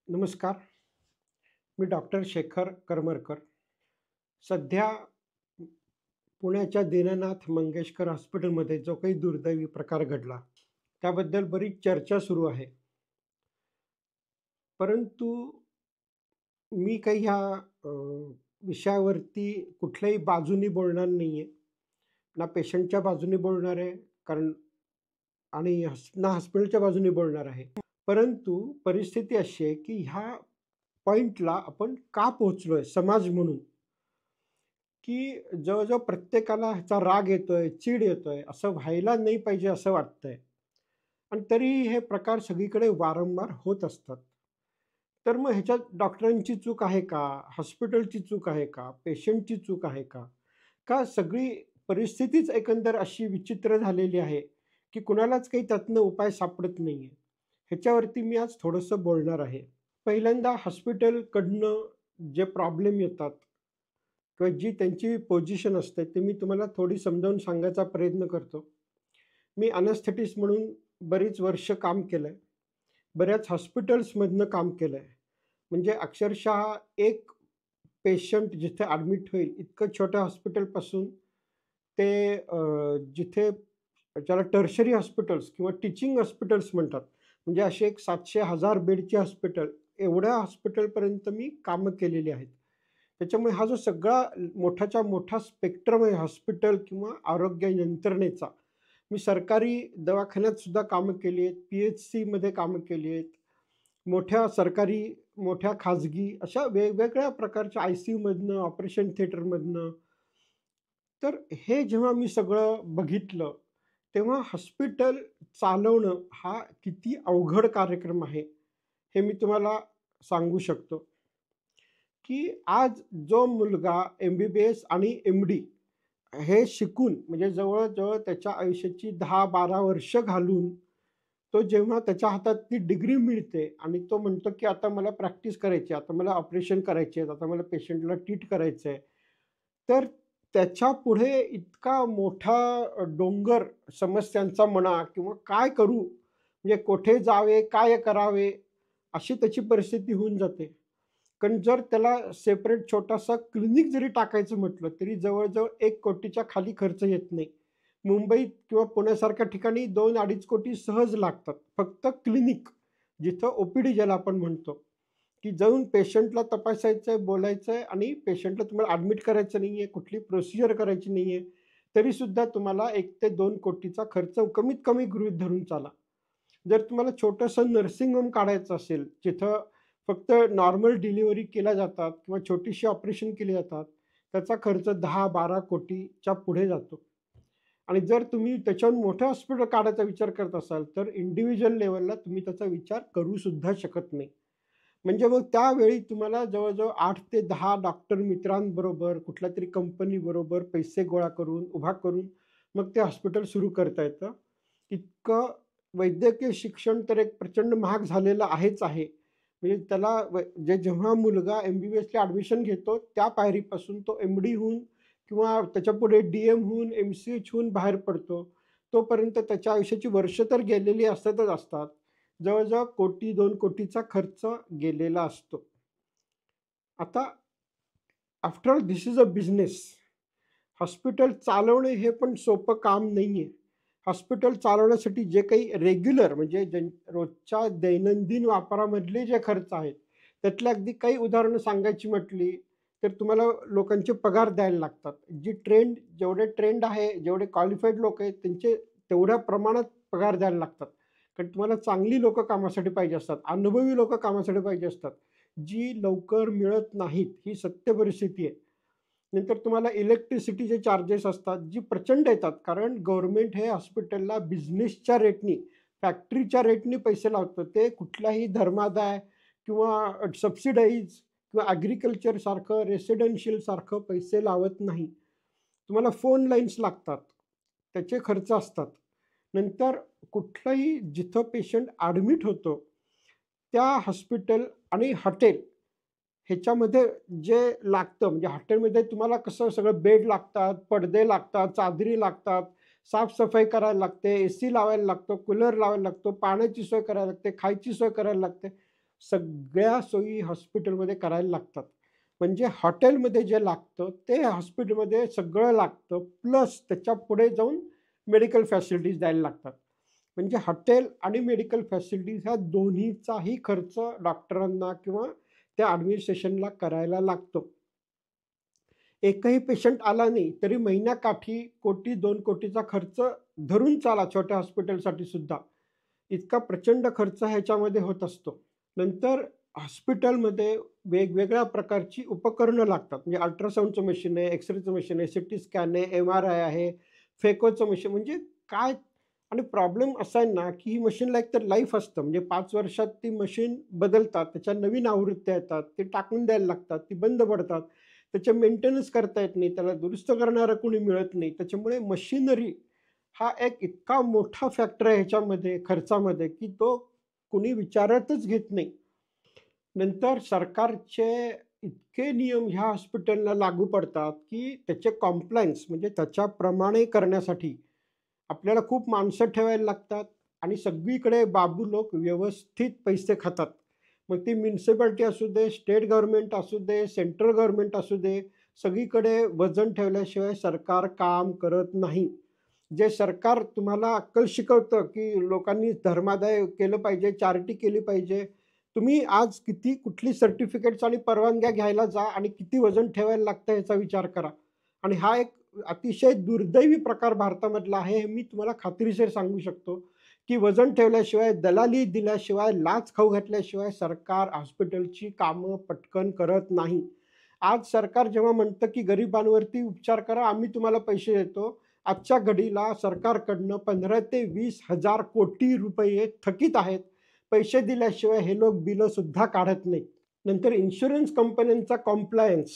नमस्कार. मी डॉक्टर शेखर करमरकर. सध्या पुण्याच्या दीनानाथ मंगेशकर हॉस्पिटलमध्ये जो काही दुर्दैवी प्रकार घडला, त्याबद्दल बरीच चर्चा सुरू आहे. परंतु मी काही ह्या विषयावरती कुठल्याही बाजूनी बोलणार नाही आहे. ना पेशंटच्या बाजूने बोलणार आहे, कारण आणि ना हॉस्पिटलच्या बाजूने बोलणार आहे. परंतु परिस्थिती अशी आहे, की ह्या पॉइंटला आपण का पोहोचलोय समाज म्हणून, की जवळ-जवळ प्रत्येकाला ह्याचा राग येतोय, चीड येतोय, असं व्हायला नाही पाहिजे असं वाटतंय. आणि तरीही हे प्रकार सगळीकडे वारंवार होत असतात. तर मग ह्याच्यात डॉक्टरांची चूक आहे का? हॉस्पिटलची चूक आहे का? पेशंटची चूक आहे का? का सगळी परिस्थितीच एकंदर अशी विचित्र झालेली आहे, की कुणालाच काही त्यातनं उपाय सापडत नाहीये? ह्याच्यावरती मी आज थोडंसं बोलणार आहे. पहिल्यांदा हॉस्पिटलकडनं जे प्रॉब्लेम येतात किंवा जी त्यांची पोझिशन असते, ते मी तुम्हाला थोडी समजावून सांगायचा प्रयत्न करतो. मी अॅनेस्थेटिस्ट म्हणून बरीच वर्ष काम केलंय. बऱ्याच हॉस्पिटल्समधनं काम केलंय. म्हणजे अक्षरशः एक पेशंट जिथे ॲडमिट होईल, इतकं छोट्या हॉस्पिटलपासून ते जिथे ज्याला टर्शरी हॉस्पिटल्स किंवा टीचिंग हॉस्पिटल्स म्हणतात. म्हणजे असे एक 700,000 बेडची हॉस्पिटल, एवढ्या हॉस्पिटलपर्यंत मी कामं केलेली आहेत. त्याच्यामुळे हा जो सगळा मोठाच्या मोठा स्पेक्ट्रम आहे हॉस्पिटल किंवा आरोग्य यंत्रणेचा. मी सरकारी दवाखान्यात सुद्धा कामं केली आहेत, पी-एच-सीमध्ये कामं केली आहेत. मोठ्या सरकारी, मोठ्या खाजगी अशा वेगवेगळ्या प्रकारच्या आय-सी-यूमधनं, ऑपरेशन थिएटरमधनं. तर हे जेव्हा मी सगळं बघितलं, तेव्हा हॉस्पिटल चालवणं हा किती अवघड कार्यक्रम आहे, हे मी तुम्हाला सांगू शकतो. की आज जो मुलगा एम-बी-बी-एस आणि एम-डी हे शिकून म्हणजे जवळ-जवळ त्याच्या आयुष्याची 10-12 वर्ष घालून, तो जेव्हा त्याच्या हातात ती डिग्री मिळते आणि तो म्हणतो, की आता मला प्रॅक्टिस करायची आहे, आता मला ऑपरेशन करायचे आहेत, आता मला पेशंटला ट्रीट करायचं आहे. तर त्याच्यापुढे इतका मोठा डोंगर समस्यांचा म्हणा किंवा काय करू, म्हणजे कोठे जावे, काय करावे, अशी त्याची परिस्थिती होऊन जाते. कारण जर त्याला सेपरेट छोटासा क्लिनिक जरी टाकायचं म्हटलं, तरी जवळ-जवळ 1,00,00,000च्या खाली खर्च येत नाही. मुंबईत किंवा पुण्यासारख्या ठिकाणी 2-2.5 कोटी सहज लागतात. फक्त क्लिनिक, जिथं ओ-पी-डी ज्याला आपण म्हणतो, की जाऊन पेशंटला तपासायचंय, बोलायचंय आणि पेशंटला तुम्हाला ॲडमिट करायचं नाहीये, कुठली प्रोसिजर करायची नाहीये, तरीसुद्धा तुम्हाला 1 ते 2 कोटीचा खर्च कमीत कमी गृहीत धरून चाला. जर तुम्हाला छोटंसं नर्सिंग होम काढायचं असेल, जिथं फक्त नॉर्मल डिलिव्हरी केल्या जातात किंवा छोटीशी ऑपरेशन केली जातात, त्याचा खर्च 10-12 कोटीच्या पुढे जातो. आणि जर तुम्ही त्याच्याहून मोठं हॉस्पिटल काढायचा विचार करत असाल, तर इंडिव्हिज्युअल लेव्हलला तुम्ही त्याचा विचार करू सुद्धा शकत नाही. म्हणजे मग त्यावेळी तुम्हाला जवळ-जवळ 8 ते 10 डॉक्टर मित्रांबरोबर, कुठल्यातरी कंपनीबरोबर पैसे गोळा करून, उभा करून मग ते हॉस्पिटल सुरू करता येतं. इतकं वैद्यकीय शिक्षण तर एक प्रचंड महाग झालेलं आहेच आहे. म्हणजे त्याला जेव्हा मुलगा एम-बी-बी-एसला ॲडमिशन घेतो, त्या पायरीपासून तो एम-डी होऊन किंवा त्याच्यापुढे डी-एम होऊन, एम-सी-एच होऊन बाहेर पडतो. तोपर्यंत त्याच्या आयुष्याची वर्ष तर गेलेली असतातच असतात. जवळ-जवळ कोटी 2 कोटीचा खर्च गेलेला असतो. आता after all this is a business. Hospital चालवणे हे पण सोपं काम नाहीये. हॉस्पिटल चालवण्यासाठी जे काही रेग्युलर म्हणजे रोजच्या दैनंदिन वापरामधले जे खर्च आहेत, त्यातले अगदी काही उदाहरणं सांगायची म्हटली, तर तुम्हाला लोकांचे पगार द्यायला लागतात. जेवढे ट्रेंड आहे, जेवढे क्वालिफाईड लोक आहेत, त्यांचे तेवढ्या प्रमाणात पगार द्यायला लागतात. कारण तुम्हाला चांगली लोकं कामासाठी पाहिजे असतात, अनुभवी लोकं कामासाठी पाहिजे असतात, जी लवकर मिळत नाहीत. ही सत्य परिस्थिती आहे. नंतर तुम्हाला इलेक्ट्रिसिटीचे चार्जेस असतात, जी प्रचंड येतात. कारण गव्हर्नमेंट हे हॉस्पिटलला बिझनेसच्या रेटनी, फॅक्टरीच्या रेटनी पैसे लावतं. ते कुठल्याही धर्मादाय किंवा सबसिडाईज किंवा ॲग्रीकल्चरसारखं, रेसिडेन्शियलसारखं पैसे लावत नाही. तुम्हाला फोन लाईन्स लागतात, त्याचे खर्च असतात. नंतर कुठलंही जिथं पेशंट ॲडमिट होतो, त्या हॉस्पिटल आणि हॉटेल ह्याच्यामध्ये जे लागतं म्हणजे हॉटेलमध्ये तुम्हाला कसं सगळं बेड लागतात, पडदे लागतात, चादरी लागतात, साफ-सफाई करायला लागते, एसी लावायला लागतो, कूलर लावायला लागतो, पाण्याची सोय करायला लागते, खायची सोय करायला लागते. सगळ्या सोयी हॉस्पिटलमध्ये करायला लागतात. म्हणजे हॉटेलमध्ये जे लागतं ते हॉस्पिटलमध्ये सगळं लागतं, प्लस त्याच्या पुढे जाऊन मेडिकल फॅसिलिटीज द्यायला लागतात. म्हणजे हॉटेल आणि मेडिकल फॅसिलिटीज ह्या दोन्हीचाही खर्च डॉक्टरांना किंवा त्या ॲडमिनिस्ट्रेशनला करायला लागतो. एकही पेशंट आला नाही तरी महिन्याकाठी कोटी 2 कोटीचा खर्च धरून चाला छोट्या हॉस्पिटलसाठी सुद्धा. इतका प्रचंड खर्च ह्याच्यामध्ये होत असतो. नंतर हॉस्पिटलमध्ये वेगवेगळ्या प्रकारची उपकरणं लागतात. म्हणजे अल्ट्रासाउंडचं मशीन आहे, एक्स-रेचं मशीन आहे, सीटी स्कॅन आहे, एम-आर-आय आहे, फेकोचं मशीन म्हणजे काय. आणि प्रॉब्लेम असा आहे ना, की ही मशीनला एकतर लाईफ असतं. म्हणजे 5 वर्षात ती मशीन बदलतात, त्याच्या नवीन आवृत्त्या येतात, ते टाकून द्यायला लागतात, ती बंद पडतात. त्याचे मेंटेनन्स करता येत नाही, त्याला दुरुस्त करणारं कोणी मिळत नाही. त्याच्यामुळे मशिनरी हा एक इतका मोठा फॅक्टर आहे ह्याच्यामध्ये खर्चामध्ये, की तो कुणी विचारातच घेत नाही. नंतर सरकारचे इतके नियम ह्या हॉस्पिटलला लागू पडतात, की त्याचे कॉम्प्लायन्स म्हणजे त्याच्याप्रमाणे करण्यासाठी आपल्याला खूप माणसं ठेवायला लागतात आणि सगळीकडे बाबू लोक व्यवस्थित पैसे खातात. मग ती म्युनिसिपालिटी असू दे, स्टेट गव्हर्नमेंट असू दे, सेंट्रल गव्हर्नमेंट असू दे, सगळीकडे वजन ठेवल्याशिवाय सरकार काम करत नाही. जे सरकार तुम्हाला अक्कल शिकवतं, की लोकांनी धर्मादाय केलं पाहिजे, चॅरिटी केली पाहिजे. तुम्ही आज किती कुठली सर्टिफिकेट्स आणि परवानग्या घ्यायला जा आणि किती वजन ठेवायला लागतं याचा विचार करा. आणि हा एक अतिशय दुर्दैवी प्रकार भारतामधला आहे, हे मी तुम्हाला खात्रीशीर सांगू शकतो, की वजन ठेवल्याशिवाय, दलाली दिल्याशिवाय, लाच खाऊ घातल्याशिवाय सरकार हॉस्पिटलची कामं पटकन करत नाही. आज सरकार जेव्हा म्हणतं, की गरिबांवरती उपचार करा, आम्ही तुम्हाला पैसे देतो. आजच्या घडीला सरकारकडनं 15 ते 20 हजार कोटी रुपये थकीत आहेत. पैसे दिल्याशिवाय हे लोक बिलं सुद्धा काढत नाहीत. नंतर इन्शुरन्स कंपन्यांचा कॉम्प्लायन्स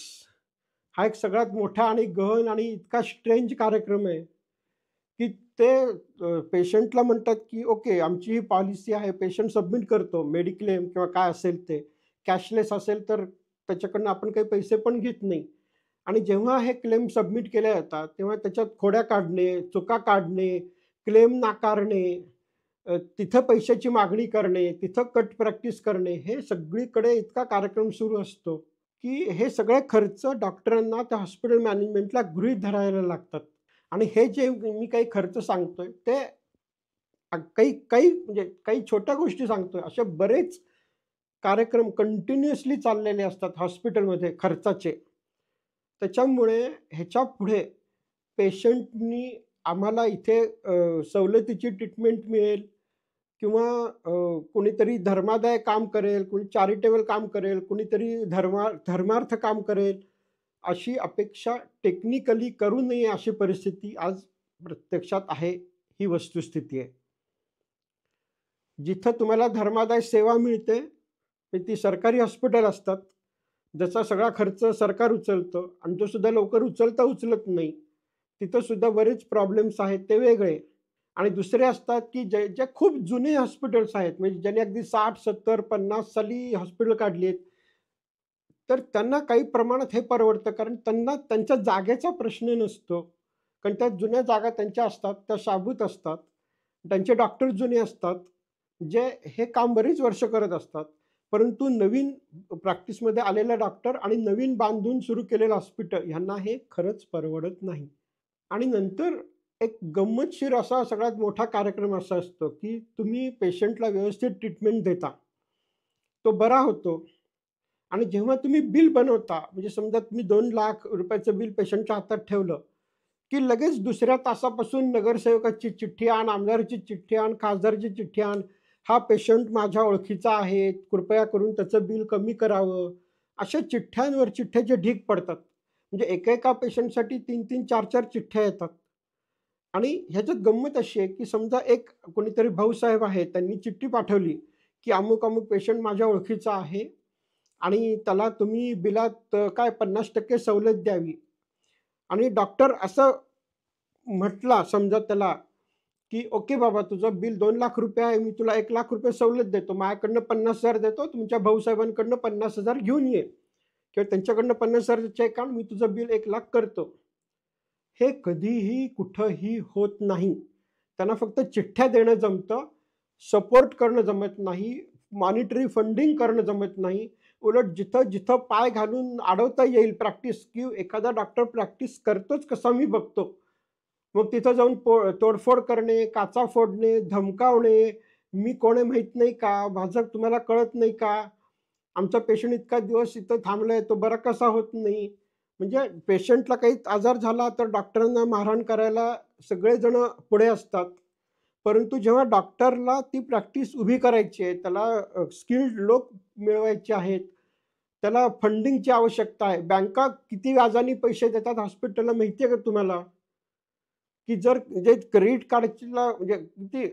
हा एक सगळ्यात मोठा आणि गहन आणि इतका स्ट्रेंज कार्यक्रम आहे, की ते पेशंटला म्हणतात, की ओके आमची ही पॉलिसी आहे. पेशंट सबमिट करतो मेडिक्लेम किंवा काय असेल ते. कॅशलेस असेल तर त्याच्याकडनं आपण काही पैसे पण घेत नाही. आणि जेव्हा हे क्लेम सबमिट केले जातात, तेव्हा त्याच्यात खोड्या काढणे, चुका काढणे, क्लेम नाकारणे, तिथं पैशाची मागणी करणे, तिथं कट प्रॅक्टिस करणे, हे सगळीकडे इतका कार्यक्रम सुरू असतो, की हे सगळे खर्च डॉक्टरांना त्या हॉस्पिटल मॅनेजमेंटला गृहीत धरायला लागतात. आणि हे जे मी काही खर्च सांगतोय, ते काही काही म्हणजे काही छोट्या गोष्टी सांगतोय. असे बरेच कार्यक्रम कंटिन्युअसली चाललेले असतात हॉस्पिटलमध्ये खर्चाचे. त्याच्यामुळे ह्याच्यापुढे पेशंटनी आम्हाला इथे सवलतीची ट्रीटमेंट मिळेल किंवा कोणीतरी धर्मादाय काम करेल, कोणी चॅरिटेबल काम करेल, कोणीतरी धर्मार्थ काम करेल, अशी अपेक्षा टेक्निकली करू नये अशी परिस्थिती आज प्रत्यक्षात आहे. ही वस्तुस्थिती आहे. जिथं तुम्हाला धर्मादाय सेवा मिळते, तर ती सरकारी हॉस्पिटल असतात. ज्याचा सगळा खर्च सरकार उचलतं आणि तो सुद्धा लवकर उचलत नाही. तिथं सुद्धा बरेच प्रॉब्लेम्स आहेत, ते वेगळे. आणि दुसरे असतात, की जे खूप जुने हॉस्पिटल्स आहेत, म्हणजे ज्यांनी अगदी 60, 70, 50 साली हॉस्पिटल काढली आहेत. तर त्यांना काही प्रमाणात हे परवडतं, कारण त्यांना त्यांच्या जागेचा प्रश्न नसतो. कारण त्या जुन्या जागा त्यांच्या असतात, त्या शाबूत असतात. त्यांचे डॉक्टर जुने असतात, जे हे काम बरीच वर्ष करत असतात. परंतु नवीन प्रॅक्टिसमध्ये आलेला डॉक्टर आणि नवीन बांधून सुरू केलेलं हॉस्पिटल ह्यांना हे खरंच परवडत नाही. आणि नंतर एक गंमतशीर असा सगळ्यात मोठा कार्यक्रम असा असतो, की तुम्ही पेशंटला व्यवस्थित ट्रीटमेंट देता. तो बरा होतो. आणि जेव्हा तुम्ही बिल बनवता, म्हणजे समजा तुम्ही 2,00,000 रुपयाचं बिल पेशंटच्या हातात ठेवलं, की लगेच दुसऱ्या तासापासून नगरसेवकाची चिठ्ठी आण, आमदाराची चिठ्ठी आण, खासदारची चिठ्ठी आण. हा पेशंट माझ्या ओळखीचा आहे, कृपया करून त्याचं बिल कमी करावं. अशा चिठ्ठ्यांवर चिठ्ठ्याचे ढीग पडतात. म्हणजे एका पेशंटसाठी 3-3, 4-4 चिठ्ठ्या येतात. आणि ह्याच्यात गंमत अशी आहे, की समजा एक कोणीतरी भाऊसाहेब आहेत, त्यांनी चिठ्ठी पाठवली, की अमुक-अमुक पेशंट माझ्या ओळखीचा आहे आणि त्याला तुम्ही बिलात काय 50% सवलत द्यावी. आणि डॉक्टर असं म्हटला समजा त्याला, की "ओके बाबा, तुझं बिल ₹2,00,000 आहे. मी तुला ₹1,00,000 सवलत देतो. माझ्याकडनं 50,000 देतो. तुमच्या भाऊसाहेबांकडनं 50,000 घेऊन ये किंवा त्यांच्याकडनं 50,000 चेक आण. मी तुझं बिल 1,00,000 करतो." हे कधीही कुठंही होत नाही. त्यांना फक्त चिठ्ठ्या देणं जमतं, सपोर्ट करणं जमत नाही. मॉनिटरी फंडिंग करणं जमत नाही. उलट जिथं पाय घालून अडवता येईल प्रॅक्टिस, की एखादा डॉक्टर प्रॅक्टिस करतोच कसा मी बघतो. मग तिथं जाऊन तोडफोड करणे, काचा फोडणे, धमकावणे, "मी कोण आहे माहीत नाही का? माझं तुम्हाला कळत नाही का? आमचा पेशंट इतका दिवस इथं थांबलाय, तो बरा कसा होत नाही?" म्हणजे पेशंटला काही आजार झाला तर डॉक्टरांना मारहाण करायला सगळेजण पुढे असतात. परंतु जेव्हा डॉक्टरला ती प्रॅक्टिस उभी करायची आहे, त्याला स्किल्ड लोक मिळवायचे आहेत, त्याला फंडिंगची आवश्यकता आहे. बँका किती व्याजाने पैसे देतात हॉस्पिटलला माहिती आहे का तुम्हाला? की जर म्हणजे क्रेडिट कार्डला म्हणजे किती,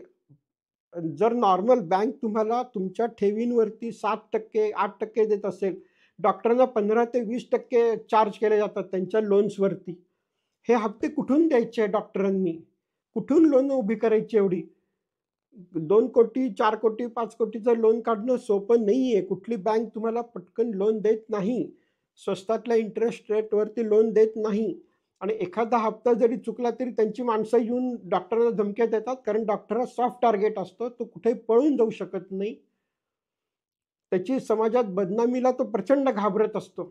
जर नॉर्मल बँक तुम्हाला तुमच्या ठेवींवरती 7% 8% देत असेल, डॉक्टरांना 15 ते 20% चार्ज केले जातात त्यांच्या लोन्सवरती. हे हप्ते कुठून द्यायचे डॉक्टरांनी? कुठून लोन उभी करायची एवढी? 2 कोटी, 4 कोटी, 5 कोटीचं लोन काढणं सोपं नाहीये. कुठली बँक तुम्हाला पटकन लोन देत नाही. स्वस्तातल्या इंटरेस्ट रेटवरती लोन देत नाही. आणि एखादा हप्ता जरी चुकला तरी त्यांची माणसं येऊन डॉक्टरला धमक्या देतात, कारण डॉक्टरला सॉफ्ट टार्गेट असतो. तो कुठेही पळून जाऊ शकत नाही. त्याची समाजात बदनामीला तो प्रचंड घाबरत असतो.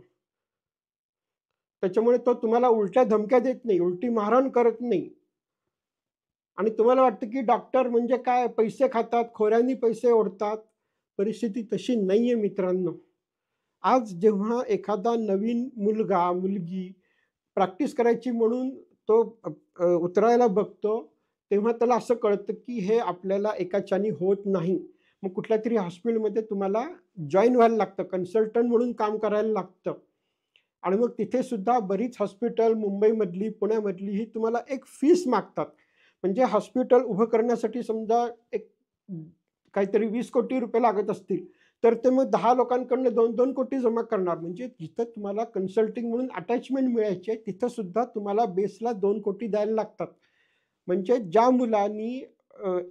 त्याच्यामुळे तो तुम्हाला उलट्या धमक्या देत नाही, उलटी मारहाण करत नाही. आणि तुम्हाला वाटतं की डॉक्टर म्हणजे काय, पैसे खातात, खोऱ्यांनी पैसे ओढतात. परिस्थिती तशी नाहीये मित्रांनो. आज जेव्हा एखादा नवीन मुलगा, मुलगी प्रॅक्टिस करायची म्हणून तो उतरायला बघतो, तेव्हा त्याला असं कळतं की हे आपल्याला एकाच्यानी होत नाही. मग कुठल्यातरी हॉस्पिटलमध्ये तुम्हाला जॉइन व्हायला लागतं, कन्सल्टंट म्हणून काम करायला लागतं. आणि मग तिथे सुद्धा बरीच हॉस्पिटल मुंबईमधली, पुण्यामधली ही तुम्हाला एक फीस मागतात. म्हणजे हॉस्पिटल उभं करण्यासाठी समजा एक काहीतरी 20 कोटी रुपये लागत असतील, तर ते मग 10 लोकांकडनं 2-2 कोटी जमा करणार. म्हणजे जिथं तुम्हाला कन्सल्टिंग म्हणून अटॅचमेंट मिळायची आहे, तिथं सुद्धा तुम्हाला बेसला 2 कोटी द्यायला लागतात. म्हणजे ज्या मुलांनी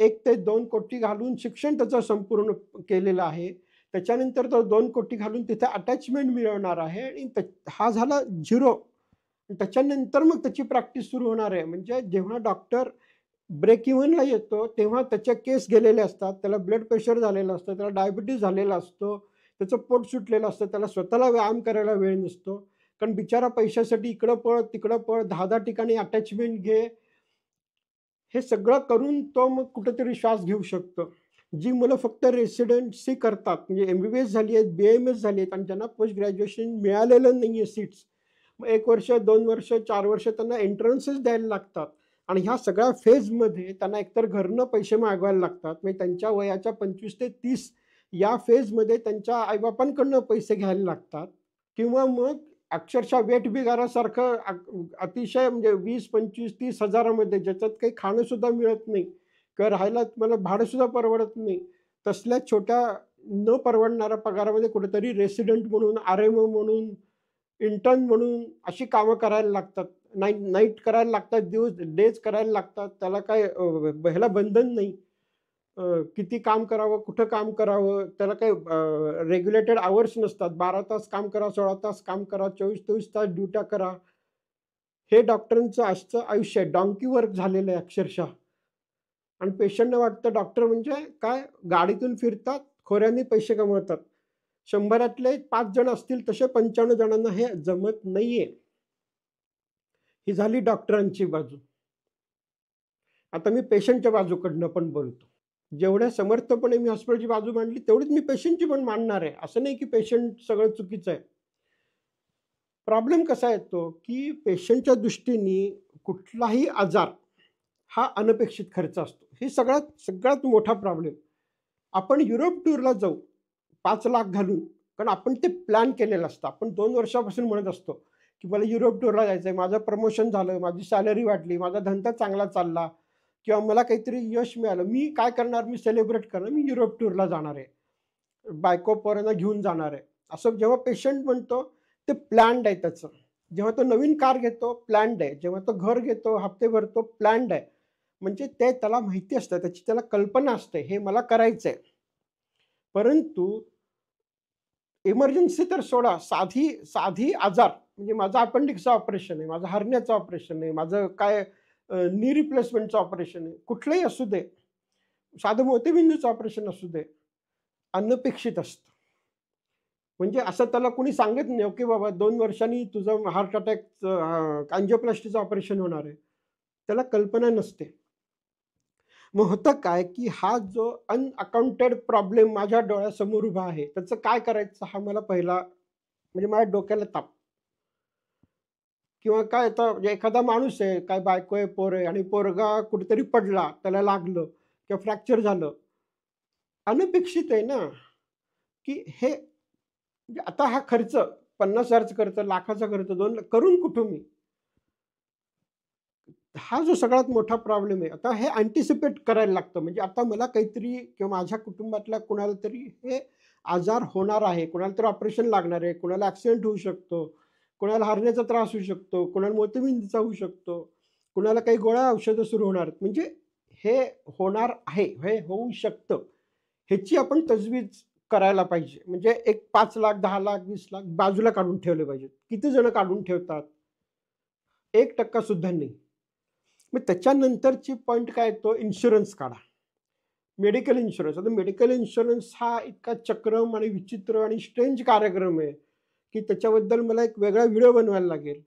1 ते 2 कोटी घालून शिक्षण त्याचं संपूर्ण केलेलं आहे, त्याच्यानंतर तो 2 कोटी घालून तिथे अटॅचमेंट मिळवणार आहे आणि हा झाला 0. त्याच्यानंतर मग त्याची प्रॅक्टिस सुरू होणार आहे. म्हणजे जेव्हा डॉक्टर ब्रेक इव्हनला येतो, तेव्हा त्याच्या केस गेलेले असतात, त्याला ब्लड प्रेशर झालेलं असतं, त्याला डायबिटीज झालेला असतो, त्याचं पोट सुटलेलं असतं, त्याला स्वतःला व्यायाम करायला वेळ नसतो. कारण बिचारा पैशासाठी इकडं पळ, तिकडं पळ, 10-10 ठिकाणी अटॅचमेंट घे. हे सगळं करून तो मग कुठेतरी श्वास घेऊ शकतो. जी मुलं फक्त रेसिडेन्सी करतात, म्हणजे एम-बी-बी-एस झाली आहेत, बी-एम-एस झाली आहेत आणि त्यांना पोस्ट ग्रॅज्युएशन मिळालेलं नाही आहे सीट्स. मग 1 वर्ष, 2 वर्ष, 4 वर्ष त्यांना एंट्रन्सेस द्यायला लागतात. आणि ह्या सगळ्या फेजमध्ये त्यांना एकतर घरनं पैसे मागवायला लागतात. म्हणजे त्यांच्या वयाच्या 25 ते 30 या फेजमध्ये त्यांच्या आई-बापांकडनं पैसे घ्यायला लागतात. किंवा मग अक्षरशः वेठबिगारासारखं अतिशय म्हणजे 20, 25, 30 हजारामध्ये ज्याच्यात काही खाणंसुद्धा मिळत नाही किंवा राहायला तुम्हाला भाडंसुद्धा परवडत नाही. तसल्या छोट्या न परवडणाऱ्या पगारामध्ये कुठेतरी रेसिडेंट म्हणून, आर-एम-ओ म्हणून, इंटर्न म्हणून अशी कामं करायला लागतात. नाईट करायला लागतात, डेज करायला लागतात. त्याला काय ह्याला बंधन नाही. किती काम करावं, कुठं काम करावं, त्याला काही रेग्युलेटेड अवर्स नसतात. 12 तास काम करा, 16 तास काम करा, 24-24 तास ड्युट्या करा. हे डॉक्टरांचं आजचं आयुष्य आहे. डॉन्की वर्क झालेलं आहे अक्षरशः. आणि पेशंटला वाटतं डॉक्टर म्हणजे काय, गाडीतून फिरतात, खोऱ्यांनी पैसे कमवतात. 100तले 5 जण असतील तसे 95 जणांना हे जमत नाहीये. ही झाली डॉक्टरांची बाजू. आता मी पेशंटच्या बाजूकडनं पण बोलतो. जेवढ्या समर्थपणे मी हॉस्पिटलची बाजू मांडली, तेवढीच मी पेशंटची पण मांडणार आहे. असं नाही की पेशंट सगळं चुकीचं आहे. प्रॉब्लेम कसा येतो, की पेशंटच्या दृष्टीने कुठलाही आजार हा अनपेक्षित खर्च असतो. हे सगळ्यात मोठा प्रॉब्लेम. आपण युरोप टूरला जाऊ 5 लाख घालून, कारण आपण ते प्लॅन केलेलं असतं. आपण 2 वर्षापासून म्हणत असतो, की मला युरोप टूरला जायचं आहे. माझं प्रमोशन झालं, माझी सॅलरी वाढली, माझा धंदा चांगला चालला किंवा मला काहीतरी यश मिळालं. मी काय करणार? मी सेलिब्रेट करणार. मी युरोप टूरला जाणार आहे. बायको पोरांना घेऊन जाणार आहे. असं जेव्हा पेशंट म्हणतो, ते प्लॅन्ड आहे त्याचं. जेव्हा तो नवीन कार घेतो, प्लॅन्ड आहे. जेव्हा तो घर घेतो, हप्ते भरतो, प्लॅन्ड आहे. म्हणजे ते त्याला माहिती असतं, त्याची त्याला कल्पना असते, हे मला करायचंय. परंतु इमर्जन्सी तर सोडा, साधी आजार म्हणजे माझं अपेंडिक्सचं ऑपरेशन आहे, माझं हर्नियाचं ऑपरेशन आहे, माझं काय नी रिप्लेसमेंटचं ऑपरेशन आहे, कुठलंही असू दे, साधं मोतीबिंदूचं ऑपरेशन असू दे. अनपेक्षित असतं. म्हणजे असं त्याला कोणी सांगत नाही, "ओके बाबा 2 वर्षांनी तुझं हार्ट अटॅकचं अँजिओप्लास्टीचं ऑपरेशन होणार आहे." त्याला कल्पना नसते. मग होतं काय, की हा जो अनअकाउंटेड प्रॉब्लेम माझ्या डोळ्यासमोर उभा आहे, त्याचं काय करायचं हा मला पहिला म्हणजे माझ्या डोक्याला ताप. किंवा काय आता म्हणजे एखादा माणूस आहे, काय बायको आहे, पोर आहे आणि पोरगा कुठेतरी पडला, त्याला लागलं किंवा फ्रॅक्चर झालं. अनपेक्षित आहे ना, की हे म्हणजे आता हा खर्च 50,000चा खर्च, लाखाचा खर्च, 2 लाख करून कुठून मी? हा जो सगळ्यात मोठा प्रॉब्लेम आहे. आता हे अँटिसिपेट करायला लागतं. म्हणजे आता मला काहीतरी किंवा माझ्या कुटुंबातल्या कुणाला तरी हे आजार होणार आहे. कुणाला तरी ऑपरेशन लागणार आहे. कुणाला ॲक्सिडेंट होऊ शकतो. कुणाला हरण्याचा त्रास होऊ शकतो. कुणाला मोतीबिंदूचा होऊ शकतो. कुणाला काही गोळ्या औषधं सुरू होणार आहेत. म्हणजे हे होणार आहे. हे होऊ शकतं. ह्याची आपण तजवीज करायला पाहिजे. म्हणजे एक 5,00,000, 10,00,000, 20,00,000 बाजूला काढून ठेवले पाहिजेत. किती जण काढून ठेवतात? 1% सुद्धा नाही. मग त्याच्यानंतरची पॉइंट काय तो इन्शुरन्स काढा. Medical insurance. आता मेडिकल इन्शुरन्स हा इतका चक्रम आणि विचित्र आणि स्ट्रेंज कार्यक्रम आहे, की त्याच्याबद्दल मला एक वेगळा व्हिडिओ बनवायला लागेल.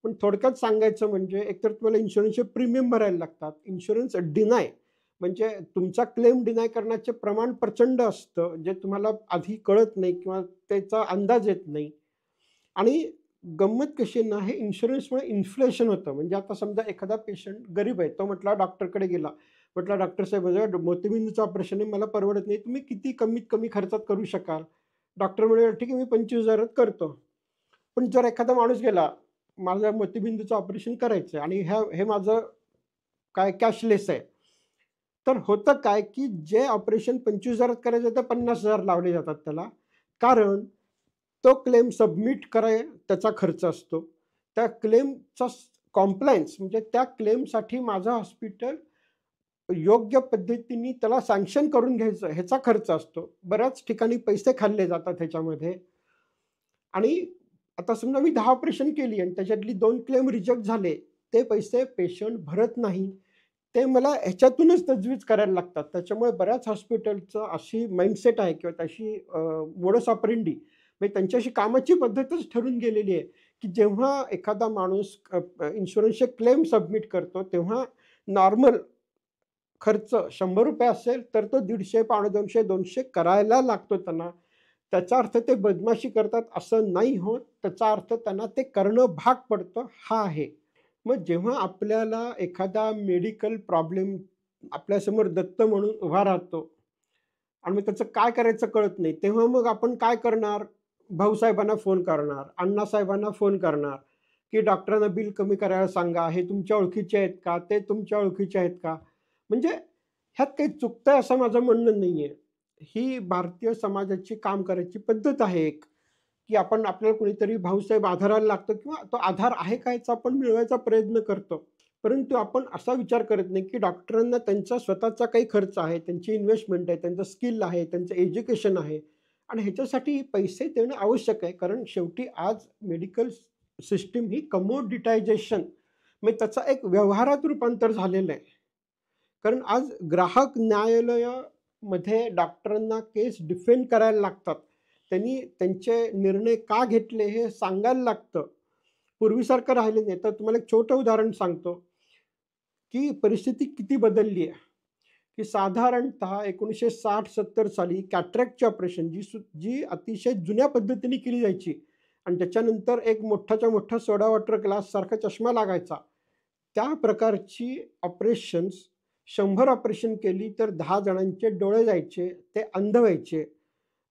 पण थोडक्यात सांगायचं म्हणजे एकतर तुम्हाला इन्शुरन्सचे प्रीमियम भरायला लागतात. इन्शुरन्स डिनाय म्हणजे तुमचा क्लेम डिनाय करण्याचे प्रमाण प्रचंड असतं, जे तुम्हाला आधी कळत नाही किंवा त्याचा अंदाज येत नाही. आणि गंमत कशी आहे ना, हे इन्शुरन्समुळे इन्फ्लेशन होतं. म्हणजे आता समजा एखादा पेशंट गरीब आहे. तो म्हटला डॉक्टरकडे गेला. म्हटलं, "डॉक्टर साहेब माझं मोतीबिंदूचं ऑपरेशन आहे. मला परवडत नाही. तुम्ही किती कमीत कमी खर्चात करू शकाल?" डॉक्टर म्हणाले, "ठीक आहे, मी 25,000त करतो." पण जर एखादा माणूस गेला, "माझं मोतीबिंदूचं ऑपरेशन करायचं आहे आणि हे माझं काय कॅशलेस आहे." तर होतं काय, की जे ऑपरेशन 25,000त करायचं ते 50,000 लावले जातात त्याला. कारण तो क्लेम सबमिट त्याचा खर्च असतो. त्या क्लेमचा कॉम्प्लायन्स म्हणजे त्या क्लेमसाठी माझं हॉस्पिटल योग्य पद्धतीने त्याला सँक्शन करून घ्यायचं ह्याचा खर्च असतो. बऱ्याच ठिकाणी पैसे खाल्ले जातात ह्याच्यामध्ये आणि आता समजा मी 10 ऑपरेशन केली आणि त्याच्यातली 2 क्लेम रिजेक्ट झाले. ते पैसे पेशंट भरत नाही. ते मला ह्याच्यातूनच तजवीज करायला लागतात. त्याच्यामुळे बऱ्याच हॉस्पिटलचं अशी माइंडसेट आहे किंवा तशी मोडस ऑपरेंडी म्हणजे त्यांच्याशी कामाची पद्धतच ठरून गेलेली आहे, की जेव्हा एखादा माणूस इन्शुरन्सचे क्लेम सबमिट करतो, तेव्हा नॉर्मल खर्च ₹100 असेल, तर तो 150, $200, 200 करायला लागतो त्यांना. त्याचा अर्थ ते बदमाशी करतात असं नाही होत. त्याचा अर्थ त्यांना ते करणं भाग पडतं हा आहे. मग जेव्हा आपल्याला एखादा मेडिकल प्रॉब्लेम आपल्यासमोर दत्त म्हणून उभा राहतो आणि मग त्याचं काय करायचं कळत नाही, तेव्हा मग आपण काय करणार? भाऊसाहेबांना फोन करणार, अण्णासाहेबांना फोन करणार, की डॉक्टरांना बिल कमी करायला सांगा. हे तुमच्या ओळखीचे आहेत का? ते तुमच्या ओळखीचे आहेत का? म्हणजे ह्यात काही चुकतंय असं माझं म्हणणं नाहीये. ही भारतीय समाजाची काम करायची पद्धत आहे एक, की आपण आपल्याला कुणीतरी भाऊसाहेब आधाराला लागतो किंवा तो आधार आहे का याचा आपण मिळवायचा प्रयत्न करतो. परंतु आपण असा विचार करत नाही, की डॉक्टरांना त्यांचा स्वतःचा काही खर्च आहे, त्यांची इन्व्हेस्टमेंट आहे, त्यांचं स्किल आहे, त्यांचं एज्युकेशन आहे आणि ह्याच्यासाठी पैसे देणं आवश्यक आहे. कारण शेवटी आज मेडिकल सिस्टम ही कमोडिटायझेशन म्हणजे त्याचा एक व्यवहारात रूपांतर झालेलं आहे. कारण आज ग्राहक न्यायालयामध्ये डॉक्टरांना केस डिफेंड करायला लागतात. त्यांनी त्यांचे निर्णय का घेतले हे सांगायला लागतं. पूर्वीसारखं राहिलं नाही. तर तुम्हाला एक छोटं उदाहरण सांगतो, की परिस्थिती किती बदलली आहे, की साधारणतः 1960-70 साली कॅटरॅक्टची ऑपरेशन जी अतिशय जुन्या पद्धतीने केली जायची आणि त्याच्यानंतर एक मोठाच्या मोठा सोडा वॉटर ग्लाससारखा चष्मा लागायचा. त्या प्रकारची ऑपरेशन्स 100 ऑपरेशन केली तर 10 जणांचे डोळे जायचे, ते अंध व्हायचे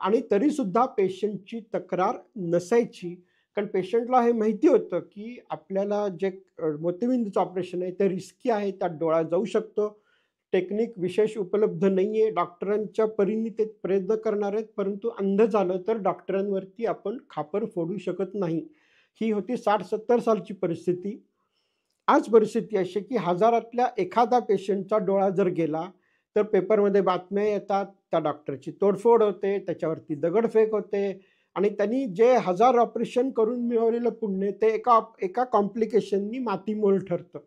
आणि तरीसुद्धा पेशंटची तक्रार नसायची. कारण पेशंटला हे माहिती होतं, की आपल्याला जे मोतीबिंदूचं ऑपरेशन आहे ते रिस्की आहे. त्यात डोळा जाऊ शकतो. टेक्निक विशेष उपलब्ध नाही आहे. डॉक्टरांच्या परीने ते प्रयत्न करणार आहेत, परंतु अंध झालं तर डॉक्टरांवरती आपण खापर फोडू शकत नाही. ही होती 60-70 सालची परिस्थिती. आज परिस्थिती अशी की हजारातल्या एखादा पेशंटचा डोळा जर गेला, तर पेपरमध्ये बातम्या येतात, त्या डॉक्टरची तोडफोड होते, त्याच्यावरती दगडफेक होते आणि त्यांनी जे 1000 ऑपरेशन करून मिळवलेलं पुण्य ते एका एका कॉम्प्लिकेशननी मातीमोल ठरतं.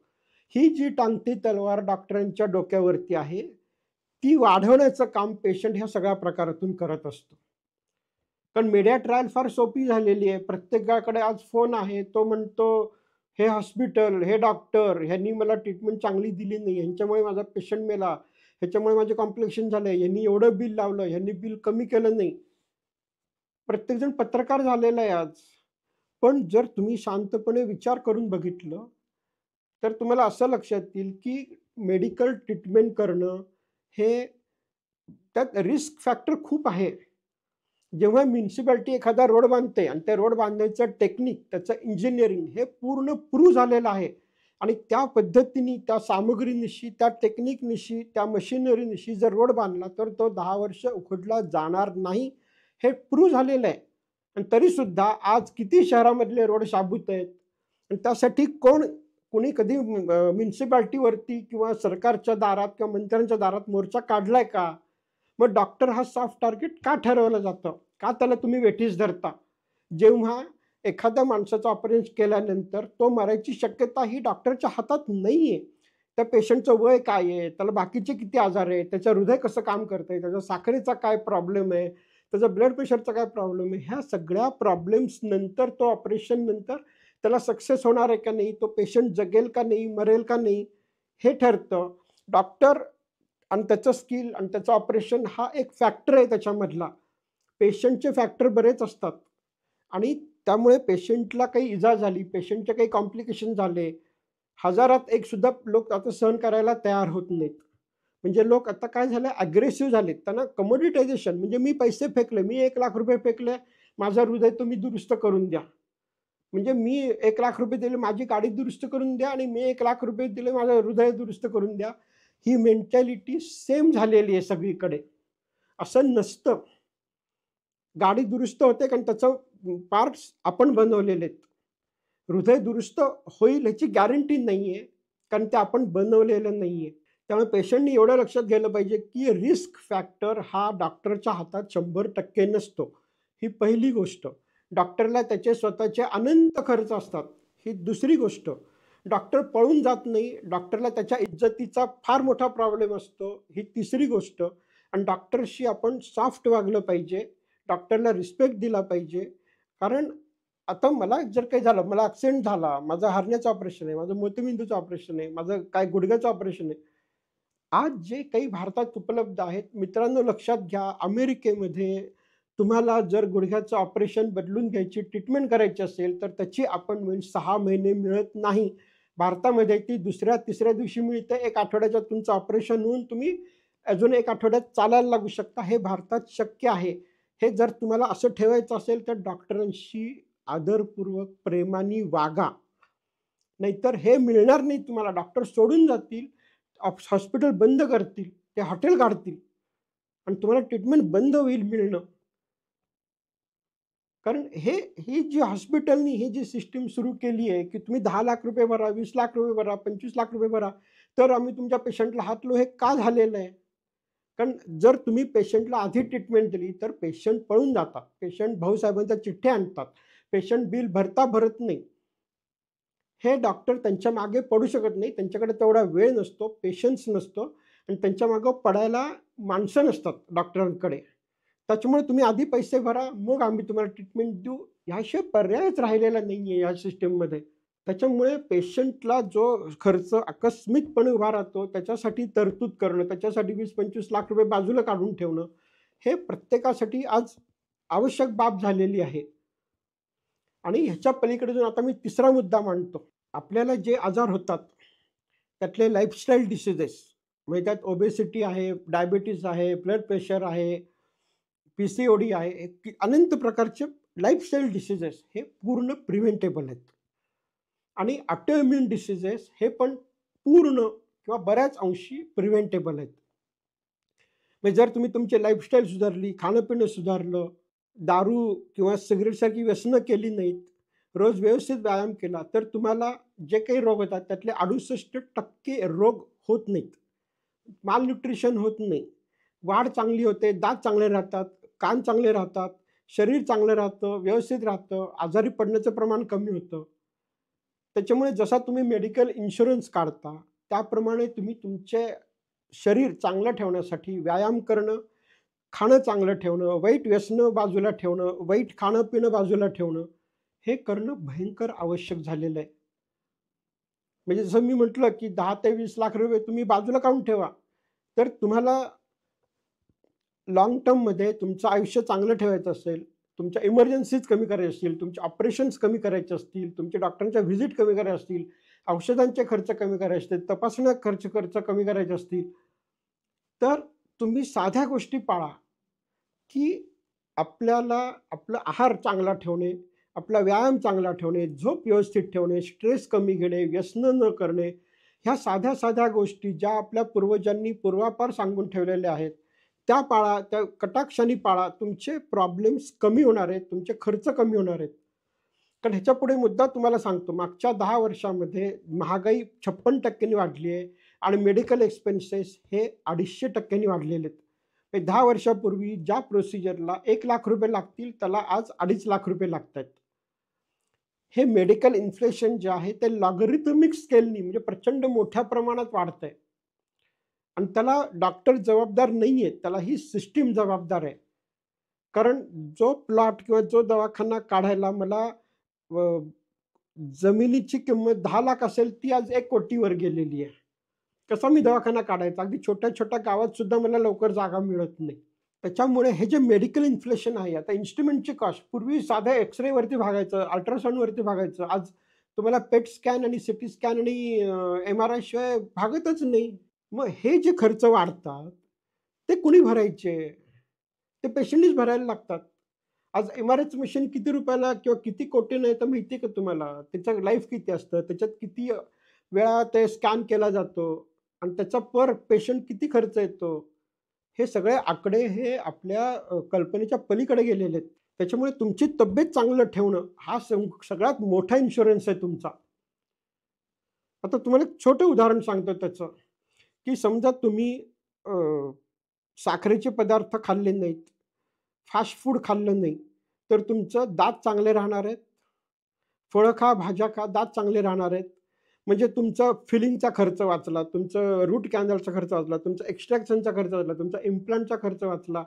ही जी टांगती तलवार डॉक्टरांच्या डोक्यावरती आहे, ती वाढवण्याचं काम पेशंट ह्या सगळ्या प्रकारातून करत असतो. कारण मीडिया ट्रायल फार सोपी झालेली आहे. प्रत्येकाकडे आज फोन आहे. तो म्हणतो, "हे हॉस्पिटल, हे डॉक्टर ह्यांनी मला ट्रीटमेंट चांगली दिली नाही. ह्यांच्यामुळे माझा पेशंट मेला. ह्याच्यामुळे माझे कॉम्प्लिकेशन झाले. ह्यांनी एवढं बिल लावलं. ह्यांनी बिल कमी केलं नाही." प्रत्येकजण पत्रकार झालेला आहे आज. पण जर तुम्ही शांतपणे विचार करून बघितलं, तर तुम्हाला असं लक्षात येईल, की मेडिकल ट्रीटमेंट करणं हे त्यात रिस्क फॅक्टर खूप आहे. जेव्हा म्युनिसिपॅलिटी एखादा रोड बांधते आणि त्या रोड बांधण्याचं टेक्निक, त्याचं इंजिनिअरिंग हे पूर्ण प्रूव्ह झालेलं आहे आणि त्या पद्धतीने, त्या सामग्रीनिशी, त्या टेक्निकनिशी, त्या मशिनरीनिशी जर रोड बांधला तर तो 10 वर्ष उखडला जाणार नाही, हे प्रूव्ह झालेलं आहे. आणि तरीसुद्धा आज किती शहरामधले रोड शाबूत आहेत आणि त्यासाठी कोणी कधी म्युनिसिपॅलिटीवरती किंवा सरकारच्या दारात किंवा मंत्र्यांच्या दारात मोर्चा काढलाय का? मग डॉक्टर हा सॉफ्ट टार्गेट का ठरवलं जातं? का त्याला तुम्ही वेठीस धरता? जेव्हा एखाद्या माणसाचं ऑपरेशन केल्यानंतर तो मरायची शक्यता ही डॉक्टरच्या हातात नाहीये. त्या पेशंटचं वय काय आहे? त्याला बाकीचे किती आजार आहेत? त्याचं हृदय कसं काम करतंय? त्याच्या साखरेचा काय प्रॉब्लेम आहे? त्याचा ब्लड प्रेशरचा काय प्रॉब्लेम आहे? ह्या सगळ्या प्रॉब्लेम्स नंतर तो ऑपरेशन नंतर त्याला सक्सेस होणार आहे का नाही? तो पेशंट जगेल का नाही? मरेल का नाही? हे ठरतं. डॉक्टर आणि त्याचं स्किल आणि त्याचं ऑपरेशन हा एक फॅक्टर आहे त्याच्यामधला. पेशंटचे फॅक्टर बरेच असतात आणि त्यामुळे पेशंटला काही इजा झाली, पेशंटचे काही कॉम्प्लिकेशन झाले, हजारात एक सुद्धा लोक आता सहन करायला तयार होत नाहीत. म्हणजे लोक आता काय झालं, अग्रेसिव्ह झालेत. त्यांना कमोडिटायझेशन म्हणजे मी पैसे फेकले, मी ₹1,00,000 फेकले, माझं हृदय तुम्ही दुरुस्त करून द्या. म्हणजे मी ₹1,00,000 दिले, माझी गाडी दुरुस्त करून द्या आणि मी ₹1,00,000 दिले, माझं हृदय दुरुस्त करून द्या. ही मेंटॅलिटी सेम झालेली आहे सगळीकडे. असं नसतं. गाडी दुरुस्त होते कारण त्याचं पार्ट्स आपण बनवलेले आहेत. हृदय दुरुस्त होईल ह्याची गॅरंटी नाहीये, कारण ते आपण बनवलेलं नाहीये. त्यामुळे पेशंटनी एवढं लक्षात घ्यायला पाहिजे, की रिस्क फॅक्टर हा डॉक्टरच्या हातात 100% नसतो. ही पहिली गोष्ट. डॉक्टरला त्याचे स्वतःचे अनंत खर्च असतात. ही दुसरी गोष्ट. डॉक्टर पळून जात नाही. डॉक्टरला त्याच्या इज्जतीचा फार मोठा प्रॉब्लेम असतो. ही तिसरी गोष्ट. आणि डॉक्टरशी आपण सॉफ्ट वागलं पाहिजे. डॉक्टरला रिस्पेक्ट दिला पाहिजे. कारण आता मला जर काही झालं, मला ॲक्सिडेंट झाला, माझं हरण्याचं ऑपरेशन आहे, माझं मोतीबिंदूचं ऑपरेशन आहे, माझं काय गुडघ्याचं ऑपरेशन आहे. आज जे काही भारतात उपलब्ध आहेत, मित्रांनो लक्षात घ्या, अमेरिकेमध्ये तुम्हाला जर गुडघ्याचं ऑपरेशन बदलून घ्यायची ट्रीटमेंट करायची असेल, तर त्याची अपॉइंटमेंट 6 महिने मिळत नाही. भारतामध्ये ती दुसऱ्या, तिसऱ्या दिवशी मिळते. 1 आठवड्याच्यात तुमचं ऑपरेशन होऊन तुम्ही अजून 1 आठवड्यात चालायला लागू शकता. हे भारतात शक्य आहे. हे जर तुम्हाला असं ठेवायचं असेल, तर डॉक्टरांशी आदरपूर्वक, प्रेमाने वागा. नाहीतर हे मिळणार नाही तुम्हाला. डॉक्टर सोडून जातील, हॉस्पिटल बंद करतील, ते हॉटेल काढतील आणि तुम्हाला ट्रीटमेंट बंद होईल मिळणं. कारण ही जी हॉस्पिटलनी ही जी सिस्टम सुरू केली आहे, की तुम्ही ₹10,00,000 भरा, ₹20,00,000 भरा, ₹25,00,000 भरा, तर आम्ही तुमच्या पेशंटला हात लावू. हे का झालेलं आहे? कारण जर तुम्ही पेशंटला आधी ट्रीटमेंट दिली, तर पेशंट पळून जातात. पेशंट भाऊसाहेबांच्या चिठ्ठ्या आणतात. पेशंट बिल भरत नाही. हे डॉक्टर त्यांच्या मागे पडू शकत नाही. त्यांच्याकडे तेवढा वेळ नसतो, पेशन्स नसतो आणि त्यांच्या मागे पडायला माणसं नसतात डॉक्टरांकडे. त्याच्यामुळे तुम्ही आधी पैसे भरा, मग आम्ही तुम्हाला ट्रीटमेंट देऊ. ह्याशिवाय पर्यायच राहिलेला नाहीये या सिस्टममध्ये. त्याच्यामुळे पेशंटला जो खर्च आकस्मिकपणे उभा राहतो, त्याच्यासाठी तरतूद करणं, त्याच्यासाठी 20-25 लाख रुपये बाजूला काढून ठेवणं, हे प्रत्येकासाठी आज आवश्यक बाब झालेली आहे. आणि ह्याच्या पलीकडे जाऊन आता मी तिसरा मुद्दा मांडतो. आपल्याला जे आजार होतात, त्यातले लाईफस्टाईल डिसीजेस म्हणजे त्यात ओबेसिटी आहे, डायबिटीज आहे, ब्लड प्रेशर आहे, PCOD आहे, अनंत प्रकारचे लाईफस्टाईल डिसीजेस हे पूर्ण प्रिव्हेंटेबल आहेत. आणि ऑटोइम्युन डिसीजेस हे पण पूर्ण किंवा बऱ्याच अंशी प्रिव्हेंटेबल आहेत. म्हणजे जर तुम्ही तुमची लाईफस्टाईल सुधारली, खाणं-पिणं सुधारलं, दारू किंवा सिगारेटसारखी व्यसनं केली नाहीत, रोज व्यवस्थित व्यायाम केला, तर तुम्हाला जे काही रोग होतात त्यातले 68% रोग होत नाहीत. मालन्यूट्रिशन होत नाही. वाढ चांगली होते, दात चांगले राहतात, कान चांगले राहतात, शरीर चांगलं राहतं, व्यवस्थित राहतं, आजारी पडण्याचं प्रमाण कमी होतं. त्याच्यामुळे जसा तुम्ही मेडिकल इन्शुरन्स काढता, त्याप्रमाणे तुम्ही तुमचे शरीर चांगलं ठेवण्यासाठी व्यायाम करणं, खाणं चांगलं ठेवणं, वाईट व्यसनं बाजूला ठेवणं, वाईट खाणं-पिणं बाजूला ठेवणं, हे करणं भयंकर आवश्यक झालेलं आहे. म्हणजे जसं मी म्हटलं, की 10 ते 20 लाख रुपये तुम्ही बाजूला काढून ठेवा. तर तुम्हाला लाँग टर्ममध्ये तुमचं आयुष्य चांगलं ठेवायचं असेल, तुमच्या इमर्जन्सीज कमी करायच्या असतील, तुमचे ऑपरेशन्स कमी करायचे असतील, तुमच्या डॉक्टरांच्या व्हिजिट कमी करायच्या असतील, औषधांचे खर्च कमी करायचे असतील, तपासण्या खर्च कमी करायचे असतील, तर तुम्ही साध्या गोष्टी पाळा, की आपल्याला आपला आहार चांगला ठेवणे, आपला व्यायाम चांगला ठेवणे, झोप व्यवस्थित ठेवणे, स्ट्रेस कमी घेणे, व्यसनं न करणे, ह्या साध्या-साध्या गोष्टी ज्या आपल्या पूर्वजांनी पूर्वापार सांगून ठेवलेल्या आहेत, त्या पाळा, त्या कटाक्षाने पाळा. तुमचे प्रॉब्लेम्स कमी होणार आहेत, तुमचे खर्च कमी होणार आहेत. कारण ह्याच्यापुढे मुद्दा तुम्हाला सांगतो, मागच्या 10 वर्षामध्ये महागाई 56% वाढली आहे आणि मेडिकल एक्सपेन्सेस हे 250% वाढलेले आहेत. 10 वर्षापूर्वी ज्या प्रोसिजरला ₹1,00,000 लागतील, त्याला आज ₹2.5 लाख लागतायत. हे मेडिकल इन्फ्लेशन जे आहे ते लॉगरिथमिक स्केलनी म्हणजे प्रचंड मोठ्या प्रमाणात वाढतंय. आणि त्याला डॉक्टर जबाबदार नाहीये, त्याला ही सिस्टीम जबाबदार आहे. कारण जो प्लॉट किंवा जो दवाखाना काढायला मला जमिनीची किंमत 10 लाख असेल, ती आज 1 कोटीवर गेलेली आहे. कसा मी दवाखाना काढायचा? अगदी छोट्या-छोट्या गावात सुद्धा मला लवकर जागा मिळत नाही. त्याच्यामुळे हे जे मेडिकल इन्फ्लेशन आहे, आता इन्स्ट्रुमेंटची कॉस्ट पूर्वी साध्या एक्स-रेवरती भागायचं, अल्ट्रासाउंडवरती भागायचं. आज तुम्हाला पेट स्कॅन आणि सिटी स्कॅन आणि एम-आर-आय शिवाय भागतच नाही. मग हे जे खर्च वाढतात, ते कुणी भरायचे? ते पेशंटनीच भरायला लागतात. आज एम-आर-आयचं मशीन किती रुपयाला किंवा किती कोटीनं येतं माहिती आहे का तुम्हाला? त्याचं लाईफ किती असतं? त्याच्यात किती वेळा ते स्कॅन केला जातो आणि त्याचा पर पेशंट किती खर्च येतो? हे सगळे आकडे हे आपल्या कल्पनेच्या पलीकडे गेलेले आहेत. त्याच्यामुळे तुमची तब्येत चांगलं ठेवणं हा सगळ्यात मोठा इन्शुरन्स आहे तुमचा. आता तुम्हाला एक छोटं उदाहरण सांगतो त्याचं, की समजा तुम्ही अ, साखरेचे पदार्थ खाल्ले नाहीत, फास्ट फूड खाल्लं नाही, तर तुमचं दात चांगले राहणार आहेत. फळं खा, भाज्या खा, दात चांगले राहणार आहेत. म्हणजे तुमचा फिलिंगचा खर्च वाचला, तुमचं रूट कॅनलचा खर्च वाचला, तुमचा एक्स्ट्रॅक्शनचा खर्च वाचला, तुमचा इम्प्लांटचा खर्च वाचला,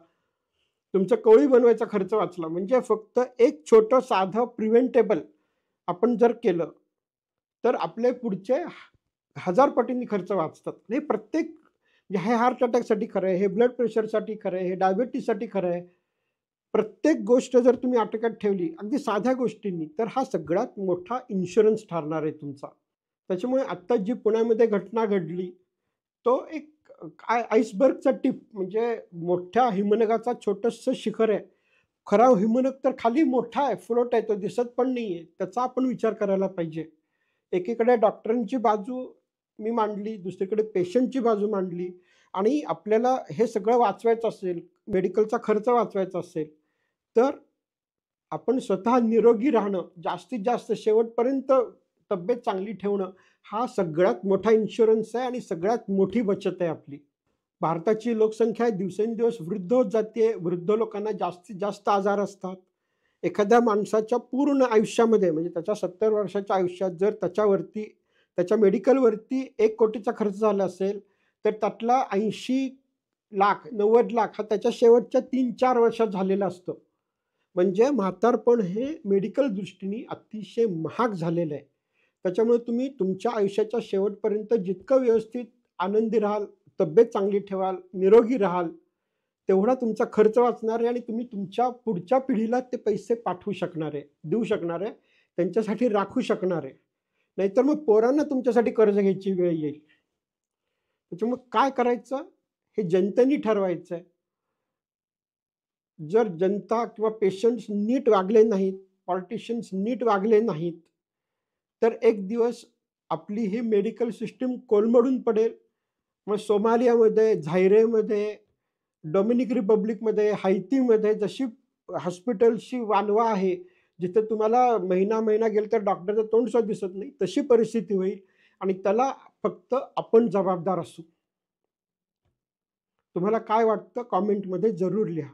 तुमचं कवळी बनवायचा खर्च वाचला. म्हणजे फक्त एक छोटं साधं प्रिव्हेंटेबल आपण जर केलं, तर आपले पुढचे 1000 पटींनी खर्च वाचतात. हे प्रत्येक हे हार्ट अटॅकसाठी खरं आहे, हे ब्लड प्रेशरसाठी खरं आहे, हे डायबिटीजसाठी खरं आहे. प्रत्येक गोष्ट जर तुम्ही आटोक्यात ठेवली, अगदी साध्या गोष्टींनी, तर हा सगळ्यात मोठा इन्शुरन्स ठरणार आहे तुमचा. त्याच्यामुळे आत्ता जी पुण्यामध्ये घटना घडली, तो एक काय आइसबर्गचा टिप म्हणजे मोठ्या हिमनगाचा छोटंसं शिखर आहे. खरा हिमनग तर खाली मोठा आहे, फ्लोट आहे, तो दिसत पण नाहीये. त्याचा आपण विचार करायला पाहिजे. एकीकडे डॉक्टरांची बाजू मी मांडली, दुसरीकडे पेशंटची बाजू मांडली आणि आपल्याला हे सगळं वाचवायचं असेल, मेडिकलचा खर्च वाचवायचा असेल, तर आपण स्वतः निरोगी राहणं, जास्तीत जास्त शेवटपर्यंत तब्येत चांगली ठेवणं, हा सगळ्यात मोठा इन्शुरन्स आहे आणि सगळ्यात मोठी बचत आहे आपली. भारताची लोकसंख्या दिवसेंदिवस वृद्ध होत जाते. वृद्ध लोकांना जास्तीत जास्त आजार असतात. एखाद्या माणसाच्या पूर्ण आयुष्यामध्ये म्हणजे त्याच्या 70 वर्षाच्या आयुष्यात जर त्याच्यावरती त्याच्या मेडिकलवरती 1 कोटीचा खर्च झाला असेल, तर त्यातला 80 लाख 90 लाख हा त्याच्या शेवटच्या 3-4 वर्षात झालेला असतो. म्हणजे म्हातारपण हे मेडिकल दृष्टीने अतिशय महाग झालेलं आहे. त्याच्यामुळे तुम्ही तुमच्या आयुष्याच्या शेवटपर्यंत जितकं व्यवस्थित आनंदी राहाल, तब्येत चांगली ठेवाल, निरोगी राहाल, तेवढा तुमचा खर्च वाचणार आहे आणि तुम्ही तुमच्या पुढच्या पिढीला ते पैसे पाठवू शकणार आहे, देऊ शकणार आहे, त्यांच्यासाठी राखू शकणार आहे. नाहीतर मग पोरांना तुमच्यासाठी कर्ज घ्यायची वेळ येईल. त्याच्यामुळे काय करायचं हे जनतेने ठरवायचं आहे. जर जनता किंवा पेशंट्स नीट वागले नाहीत, पॉलिटिशियन्स नीट वागले नाहीत, तर एक दिवस आपली ही मेडिकल सिस्टीम कोलमडून पडेल. मग सोमालियामध्ये, झायरेमध्ये, डोमिनिक रिपब्लिकमध्ये, हैतीमध्ये जशी हॉस्पिटल्सची वानवा आहे, जिथे तुम्हाला महिना गेला तर डॉक्टरचं तोंड सुद्धा दिसत नाही, तशी परिस्थिती होईल आणि त्याला फक्त आपण जबाबदार असू. तुम्हाला काय वाटतं कॉमेंटमध्ये जरूर लिहा.